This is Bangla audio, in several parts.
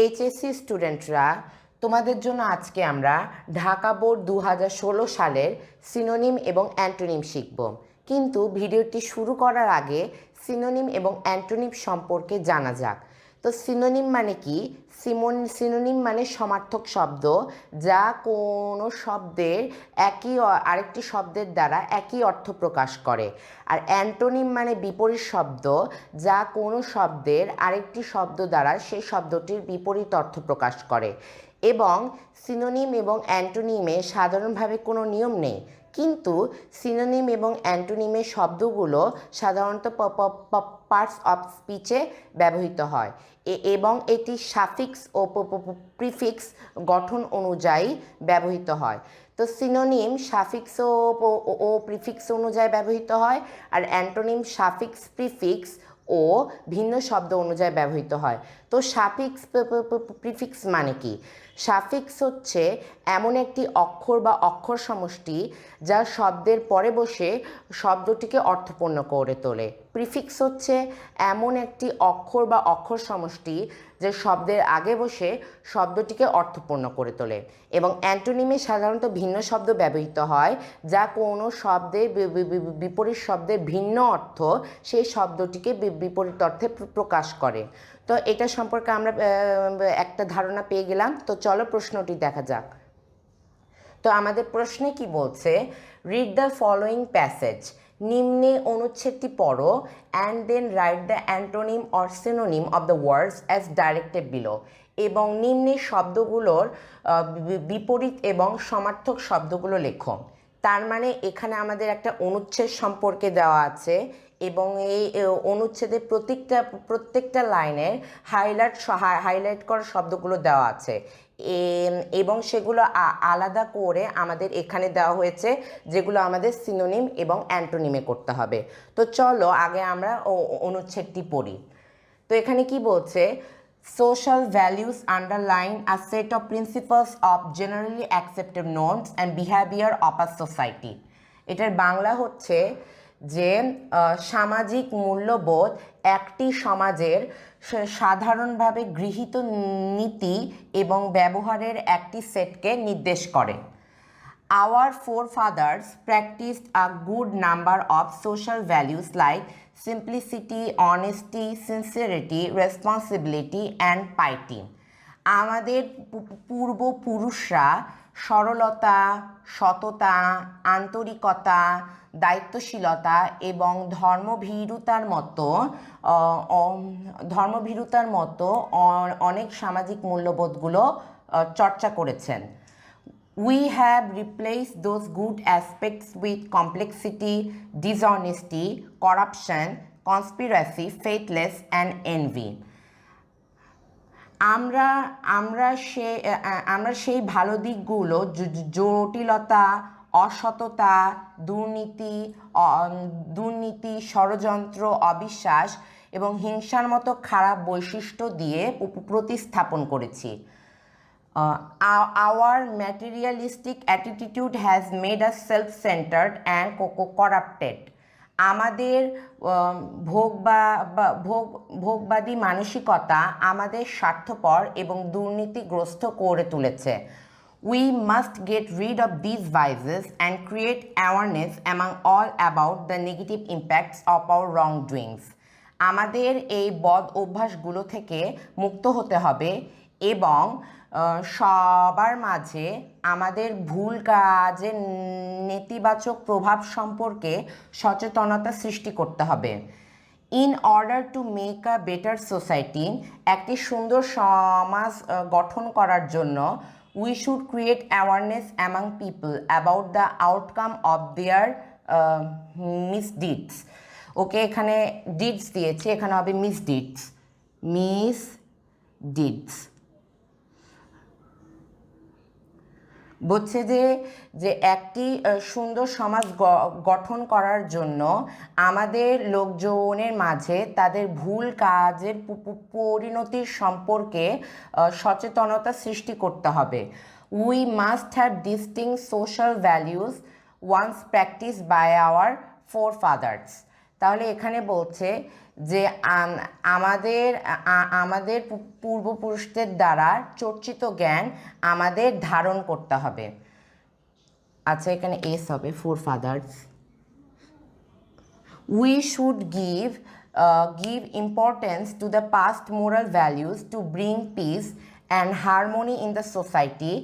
এইচএসসি স্টুডেন্টরা, তোমাদের জন্য আজকে আমরা ঢাকা বোর্ড 2016 সালের সিনোনিম এবং অ্যান্টোনিম শিখব। কিন্তু ভিডিওটি শুরু করার আগে সিনোনিম এবং অ্যান্টোনিম সম্পর্কে জানা যাক। তো সিনোনিম মানে কি? সিনোনিম মানে সমার্থক শব্দ, যা কোনো শব্দের আরেকটি শব্দের দ্বারা একই অর্থ প্রকাশ করে। আর অ্যান্টোনিম মানে বিপরীত শব্দ, যা কোনো শব্দের আরেকটি শব্দ দ্বারা সেই শব্দটির বিপরীত অর্থ প্রকাশ করে। এবং সিনোনিম এবং অ্যান্টোনিমে সাধারণভাবে কোনো নিয়ম নেই, কিন্তু সিনোনিম এবং অ্যান্টোনিমের শব্দগুলো সাধারণত পার্টস অফ স্পিচে ব্যবহৃত হয় এবং এটি সাফিক্স ও প্রিফিক্স গঠন অনুযায়ী ব্যবহৃত হয়। তো সিনোনিম সাফিক্স ও প্রিফিক্স অনুযায়ী ব্যবহৃত হয়, আর অ্যান্টোনিম সাফিক্স, প্রিফিক্স ও ভিন্ন শব্দ অনুযায়ী ব্যবহৃত হয়। তো সাফিক্স প্রিফিক্স মানে কি? সাফিক্স হচ্ছে এমন একটি অক্ষর বা অক্ষর সমষ্টি যা শব্দের পরে বসে শব্দটিকে অর্থপূর্ণ করে তোলে। প্রিফিক্স হচ্ছে এমন একটি অক্ষর বা অক্ষর সমষ্টি যে শব্দের আগে বসে শব্দটিকে অর্থপূর্ণ করে তোলে। এবং অ্যান্টোনিমে সাধারণত ভিন্ন শব্দ ব্যবহৃত হয়, যা কোনো শব্দের বিপরীত শব্দের ভিন্ন অর্থ সেই শব্দটিকে বিপরীত অর্থে প্রকাশ করে। তো এটা সম্পর্কে আমরা একটা ধারণা পেয়ে গেলাম। তো চলো প্রশ্নটি দেখা যাক। তো আমাদের প্রশ্নে কি বলছে? রিড দ্য ফলোয়িং প্যাসেজ, নিম্নে অনুচ্ছেদটি পড়ো, and then write the antonym or synonym of the words as directed below. এবং নিম্নের শব্দগুলোর বিপরীত এবং সমার্থক শব্দগুলো লেখো। তার মানে এখানে আমাদের একটা অনুচ্ছেদ সম্পর্কে দেওয়া আছে এবং এই অনুচ্ছেদের প্রত্যেকটা লাইনের হাইলাইট করা শব্দগুলো দেওয়া আছে এবং সেগুলো আলাদা করে আমাদের এখানে দেওয়া হয়েছে, যেগুলো আমাদের সিনোনিম এবং অ্যান্টোনিমে করতে হবে। তো চলো আগে আমরা অনুচ্ছেদটি পড়ি। তো এখানে কি বলছে? Social values underline a set of principles of generally accepted norms and behavior of a society. এটার বাংলা হচ্ছে যে সামাজিক মূল্যবোধ একটি সমাজের সাধারণভাবে গৃহীত নীতি এবং ব্যবহারের একটি সেটকে নির্দেশ করে। Our forefathers practiced a good number of social values like simplicity, honesty, sincerity, responsibility, and piety. আমাদের পূর্বপুরুষরা সরলতা, সততা, আন্তরিকতা, দায়িত্বশীলতা এবং ধর্মভীরুতার মতো অনেক সামাজিক মূল্যবোধগুলো চর্চা করেছেন। We have replaced those good aspects with complexity, dishonesty, corruption, conspiracy, faithless, and envy. আমরা সেই ভালো দিকগুলো জটিলতা, অসততা, দুর্নীতি, ষড়যন্ত্র, অবিশ্বাস এবং হিংসার মতো খারাপ বৈশিষ্ট্য দিয়ে প্রতিস্থাপন করেছি। Our materialistic attitude has made us self-centered and corrupted. আমাদের ভোগবাদী মানসিকতা আমাদের স্বার্থপর এবং দুর্নীতিগ্রস্ত করে তুলেছে। We must get rid of these vices and create awareness among all about the negative impacts of our wrongdoings. আমাদের এই বদ অভ্যাসগুলো থেকে মুক্ত হতে হবে এবং সবার মাঝে আমাদের ভুল কাজের নেতিবাচক প্রভাব সম্পর্কে সচেতনতা সৃষ্টি করতে হবে। In order to make a better society, একটি সুন্দর সমাজ গঠন করার জন্য we should create awareness among people about the outcome of their misdeeds. Okay, এখানে ডিডস দিয়েছে, এখানে হবে মিসডিডস। বলছে যে একটি সুন্দর সমাজ গঠন করার জন্য আমাদের লোকজনের মাঝে তাদের ভুল কাজের পরিণতির সম্পর্কে সচেতনতা সৃষ্টি করতে হবে। We must have distinct social values once practise by our forefathers. তাহলে এখানে বলছে যে আমাদের আমাদের পূর্বপুরুষদের দ্বারা চর্চিত জ্ঞান আমাদের ধারণ করতে হবে। আচ্ছা, এখানে এস হবে, four father's. We should give importance to the past moral values to bring peace and harmony in the society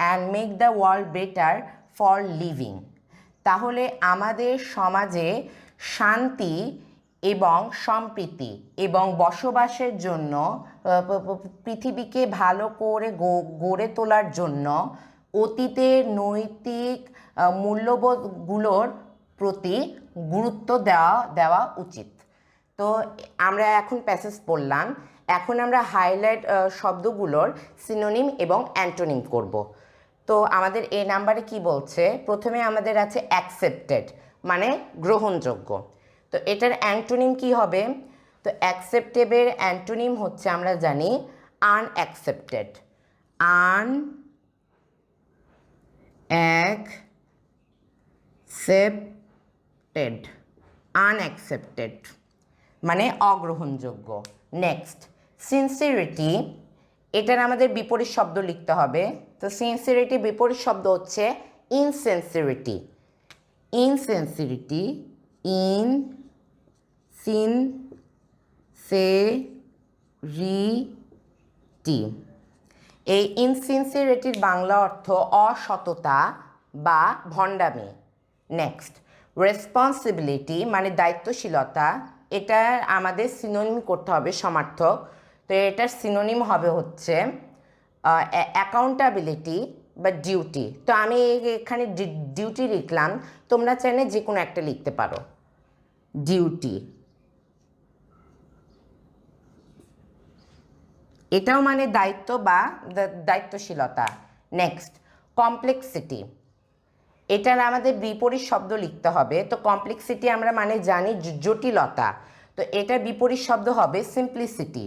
and make the world better for living. তাহলে আমাদের সমাজে শান্তি এবং সম্প্রীতি এবং বসবাসের জন্য পৃথিবীকে ভালো করে গড়ে তোলার জন্য অতীতের নৈতিক মূল্যবোধগুলোর প্রতি গুরুত্ব দেওয়া উচিত। তো আমরা এখন প্যাসেজ পড়লাম, এখন আমরা হাইলাইট শব্দগুলোর সিনোনিম এবং অ্যান্টোনিম করব। তো আমাদের এ নাম্বারে কি বলছে, প্রথমে আমাদের আছে অ্যাকসেপ্টেড মানে গ্রহণযোগ্য। তো এটার অ্যান্টোনিম কি হবে? তো অ্যাকসেপ্টেবের অ্যান্টোনিম হচ্ছে আমরা জানি আনঅ্যাকসেপ্টেড। আনঅ্যাকসেপ্টেড মানে অগ্রহণযোগ্য। নেক্সট সিনসিয়ারিটি, এটার আমাদের বিপরীত শব্দ লিখতে হবে। তো সিনসিয়ারিটি বিপরীত শব্দ হচ্ছে ইনসিনসিয়ারিটি। এই ইনসিনসিয়ারিটির বাংলা অর্থ অসততা বা ভণ্ডামি। নেক্সট রেসপন্সিবিলিটি মানে দায়িত্বশীলতা, এটা আমাদের সিনোনিম করতে হবে সমার্থক। তো এটার সিনোনিম হবে হচ্ছে অ্যাকাউন্টেবিলিটি বা ডিউটি। তো আমি এখানে ডিউটি লিখলাম, তোমরা চাইলে যে কোনো একটা লিখতে পারো, ডিউটি। এটাও মানে দায়িত্ব বা দায়িত্বশীলতা। নেক্সট কমপ্লেক্সিটি, এটার আমাদের বিপরীত শব্দ লিখতে হবে। তো কমপ্লেক্সিটি আমরা মানে জানি জটিলতা, তো এটার বিপরীত শব্দ হবে সিম্পলিসিটি।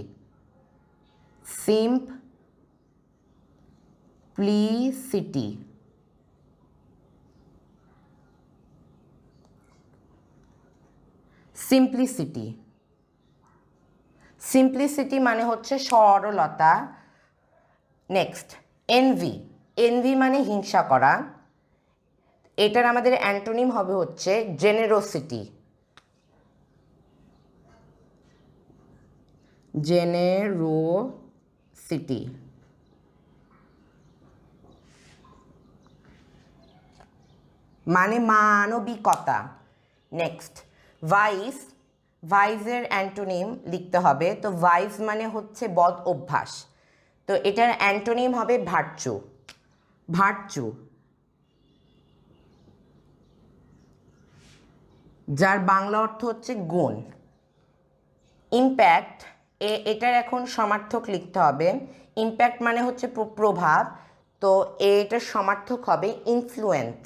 সিম্পলিসিটি মানে হচ্ছে সরলতা। নেক্সট এনভি মানে হিংসা করা, এটার আমাদের অ্যান্টোনিম হবে হচ্ছে জেনারোসিটি। মানে মানবিকতা। নেক্সট ভাইসের অ্যান্টোনিম লিখতে হবে। তো ভাইস মানে হচ্ছে বদ অভ্যাস, তো এটার অ্যান্টোনিম হবে ভার্চু, যার বাংলা অর্থ হচ্ছে গুণ। ইম্প্যাক্ট, এটার এখন সমার্থক লিখতে হবে। ইম্প্যাক্ট মানে হচ্ছে প্রভাব, তো এটার সমার্থক হবে ইনফ্লুয়েন্স।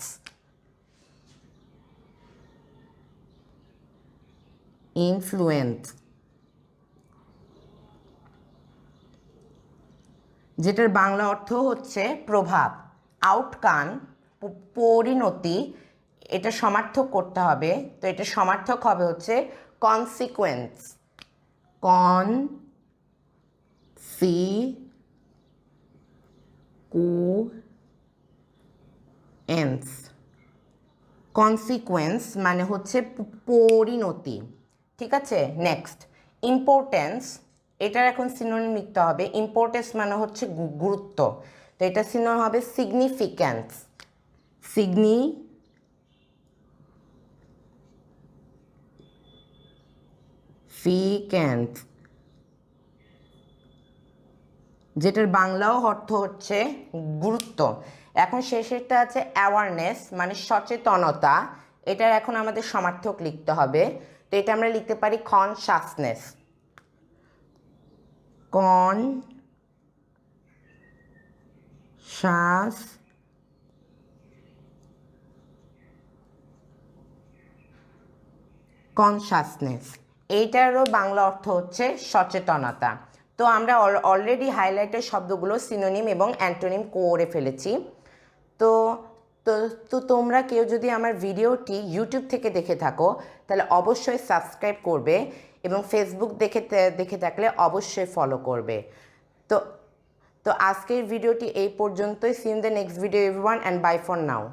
যেটার বাংলা অর্থ হচ্ছে প্রভাব। আউটকাম পরিণতি, এটা সমার্থক করতে হবে। তো এটা সমার্থক হবে হচ্ছে কনসিকুয়েন্স। কনসিকুয়েন্স মানে হচ্ছে পরিণতি। ঠিক আছে। নেক্সট ইম্পর্টেন্স, এটার এখন সিনোনিম লিখতে হবে। ইম্পর্টেন্স মানে হচ্ছে গুরুত্ব, তো এটা সিনোনিম হবে সিগনিফিক্যান্স। যেটার বাংলাও অর্থ হচ্ছে গুরুত্ব। এখন শেষেরটা আছে অ্যাওয়ারনেস মানে সচেতনতা, এটার এখন আমাদের সমার্থক লিখতে হবে। তো এটা আমরা লিখতে পারি কনশাসনেস। এইটারও বাংলা অর্থ হচ্ছে সচেতনতা। তো আমরা অলরেডি হাইলাইটেড শব্দগুলো সিনোনিম এবং অ্যান্টোনিম করে ফেলেছি। তো তো তো তোমরা কেউ যদি আমার ভিডিওটি ইউটিউব থেকে দেখে থাকো তাহলে অবশ্যই সাবস্ক্রাইব করবে এবং ফেসবুক দেখে থাকলে অবশ্যই ফলো করবে। তো তো আজকের ভিডিওটি এই পর্যন্তই। See in the next video everyone, and bye for now.